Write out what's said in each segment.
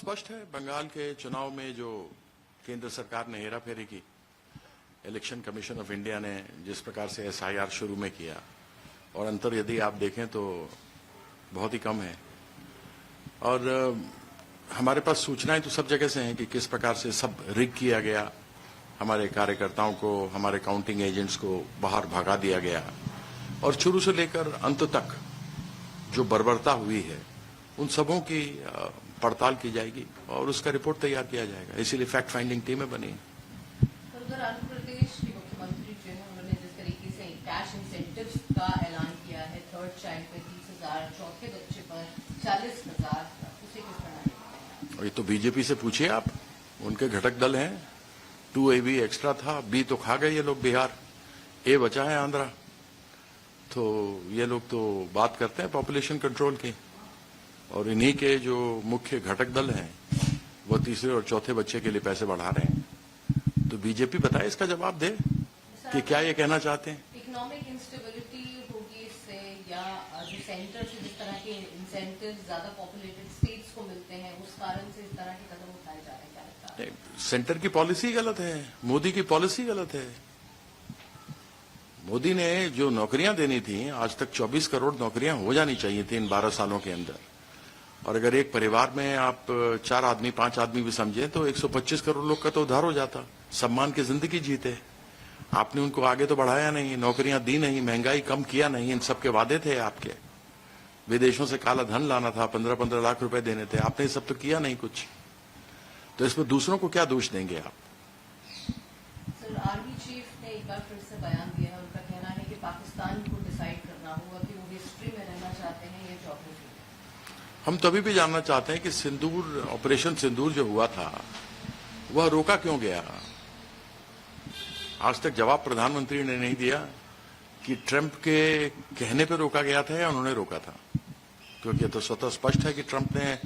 स्पष्ट है, बंगाल के चुनाव में जो केंद्र सरकार ने हेराफेरी की, इलेक्शन कमीशन ऑफ इंडिया ने जिस प्रकार से एसआईआर शुरू में किया, और अंतर यदि आप देखें तो बहुत ही कम है। और हमारे पास सूचनाएं तो सब जगह से हैं कि किस प्रकार से सब रिग किया गया, हमारे कार्यकर्ताओं को, हमारे काउंटिंग एजेंट्स को बाहर भगा दिया गया, और शुरू से लेकर अंत तक जो बर्बरता हुई है उन सबों की पड़ताल की जाएगी और उसका रिपोर्ट तैयार किया जाएगा। इसीलिए फैक्ट फाइंडिंग टीमें बनी। उधर आंध्र प्रदेश के मुख्यमंत्री जो है उन्होंने जिस तरीके से कैश इंसेंटिव्स का ऐलान किया है, थर्ड चाइल्ड पे 30,000, चौथे बच्चे पर 40,000, उसे किस तरह? और ये तो बीजेपी से पूछिए आप, उनके घटक दल हैं। 2AB एक्स्ट्रा था, B तो खा गए ये लोग बिहार, A बचा है आंध्रा। तो ये लोग तो बात करते हैं पॉपुलेशन कंट्रोल की, और इन्हीं के जो मुख्य घटक दल हैं वो तीसरे और चौथे बच्चे के लिए पैसे बढ़ा रहे हैं। तो बीजेपी बताए इसका जवाब दे कि क्या ये कहना चाहते हैं। इकोनॉमिक इंस्टेबिलिटी होगी इससे, या जो सेंटर से जिस तरह के इंसेंटिव ज्यादा पॉपुलेटेड स्टेट्स को मिलते हैं उस कारण से इस तरह के कदम उठाए जा रहे हैं, क्या लगता है? सेंटर की पॉलिसी गलत है, मोदी की पॉलिसी गलत है। मोदी ने जो नौकरियां देनी थी, आज तक 24 करोड़ नौकरियां हो जानी चाहिए थी इन 12 सालों के अंदर। और अगर एक परिवार में आप 4 आदमी 5 आदमी भी समझे तो 125 करोड़ लोग का तो उद्धार हो जाता, सम्मान की जिंदगी जीते। आपने उनको आगे तो बढ़ाया नहीं, नौकरियां दी नहीं, महंगाई कम किया नहीं। इन सब के वादे थे आपके, विदेशों से काला धन लाना था, 15-15 लाख रुपए देने थे, आपने सब तो किया नहीं कुछ। तो इसमें दूसरों को क्या दोष देंगे आप? सर, आर्मी चीफ ने एक बार फिर से बयान दिया है, उनका कहना है कि पाकिस्तान को डिसाइड करना होगा कि वो हिस्ट्री में रहना चाहते हैं या ज्योग्राफी में। हम तभी भी जानना चाहते हैं कि सिंदूर, ऑपरेशन सिंदूर जो हुआ था वह रोका क्यों गया? आज तक जवाब प्रधानमंत्री ने नहीं दिया कि ट्रंप के कहने पर रोका गया था या उन्होंने रोका था, क्योंकि तो स्वतः स्पष्ट है कि ट्रंप ने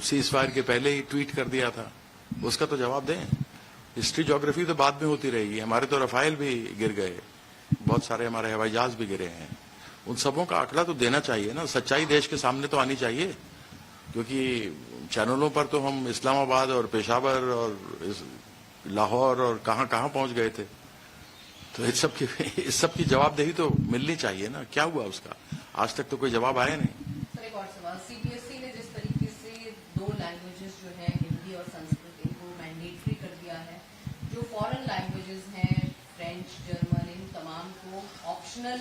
सीज फायर के पहले ही ट्वीट कर दिया था। उसका तो जवाब दें। हिस्ट्री ज्योग्राफी तो बाद में होती रहेगी। हमारे तो रफाइल भी गिर गए, बहुत सारे हमारे हवाई जहाज भी गिरे हैं। उन सबों का आंकड़ा तो देना चाहिए ना, सच्चाई देश के सामने तो आनी चाहिए। क्योंकि चैनलों पर तो हम इस्लामाबाद और पेशावर और लाहौर और कहां कहां पहुंच गए थे। तो इस सब की जवाबदेही तो मिलनी चाहिए ना। क्या हुआ उसका? आज तक तो कोई जवाब आया नहीं। सर, एक और सवाल, सीबीएसई ने जिस तरीके से 2 लैंग्वेजेस जो है, हिंदी और संस्कृत, इनको मैंडेटरी कर दिया है, जो फॉरेन लैंग्वेजेस हैं, फ्रेंच, जर्मन, इन तमाम को ऑप्शनल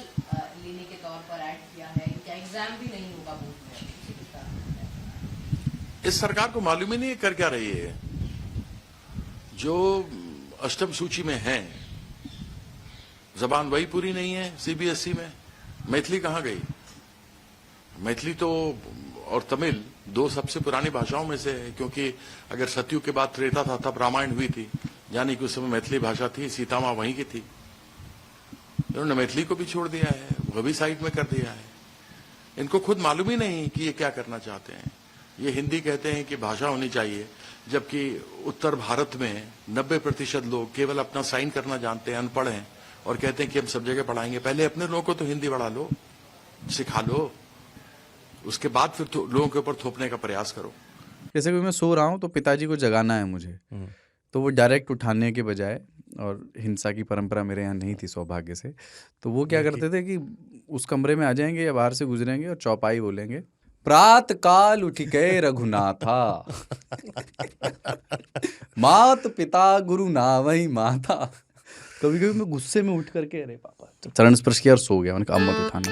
लेने के तौर पर ऐड किया है, इनका एग्जाम भी नहीं होगा बोर्ड में। इस सरकार को मालूम ही नहीं कर क्या रही है। जो अष्टम सूची में है, जबान वही पूरी नहीं है सीबीएसई में। मैथिली कहां गई? मैथिली तो और तमिल 2 सबसे पुरानी भाषाओं में से है, क्योंकि अगर सतयुग के बाद त्रेता था तब रामायण हुई थी, यानी कि उस समय मैथिली भाषा थी, सीता मां वहीं की थी। उन्होंने मैथिली को भी छोड़ दिया है, वो भी साइड में कर दिया है। इनको खुद मालूम ही नहीं कि ये क्या करना चाहते हैं। ये हिंदी कहते हैं कि भाषा होनी चाहिए, जबकि उत्तर भारत में 90% लोग केवल अपना साइन करना जानते हैं, अनपढ़ हैं, और कहते हैं कि हम सब जगह पढ़ाएंगे। पहले अपने लोगों को तो हिंदी बढ़ा लो, सिखा लो, उसके बाद फिर लोगों के ऊपर थोपने का प्रयास करो। जैसे कि मैं सो रहा हूँ तो पिताजी को जगाना है मुझे, तो वो डायरेक्ट उठाने के बजाय, और हिंसा की परंपरा मेरे यहाँ नहीं थी सौभाग्य से, तो वो क्या करते थे कि उस कमरे में आ जाएंगे या बाहर से गुजरेंगे और चौपाई बोलेंगे, प्रात काल उठिके रघुनाथा मात पिता गुरु नावई माता। कभी कभी मैं गुस्से में उठ करके अरे पापा चरण स्पर्श किया और सो गया। मैंने कहा अब मत उठाना।